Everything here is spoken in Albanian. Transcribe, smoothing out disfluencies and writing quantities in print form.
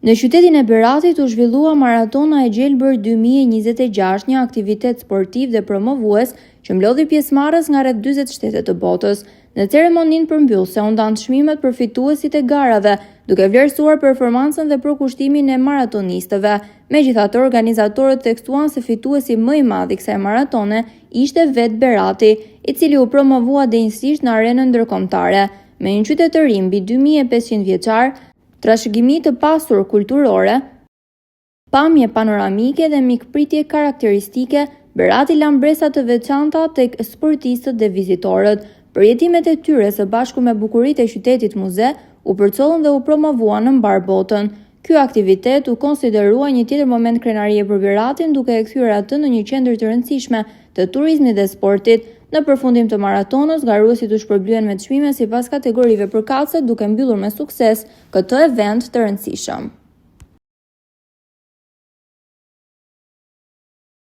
Në qytetin e Beratit u zhvillua Maratona e Gjelbër 2026, një aktivitet sportiv dhe promovues që mblodhi pjesëmarrës nga rreth 40 shtete të botës. Në ceremoninë përmbyllëse u ndanë çmimet për fituesit e garave, duke vlerësuar performancën dhe përkushtimin e maratonistëve. Megjithatë, organizatorët theksuan se fituesi më i madh i kësaj maratone ishte vetë Berati, i cili u promovua denjësisht në arenën ndërkombëtare. Me një qytetëri mbi 2500 vjeçar, trashëgimi të pasur kulturore, pamje panoramike dhe mikpritje karakteristike, Berati la mbresa të veçanta tek sportistët dhe vizitorët. Përjetimet e tyre së bashku me bukuritë e qytetit muze u përcollën dhe u promovuan në mbar botën. Ky aktivitet u konsiderua një tjetër moment krenarie për Beratin, duke e kthyer atë në një qendër të rëndësishme të turizmit dhe sportit. Në përfundim të maratonës, garuesit u shpërblyen me çmime sipas kategorive përkatëse, duke mbyllur me sukses këtë event të rëndësishëm.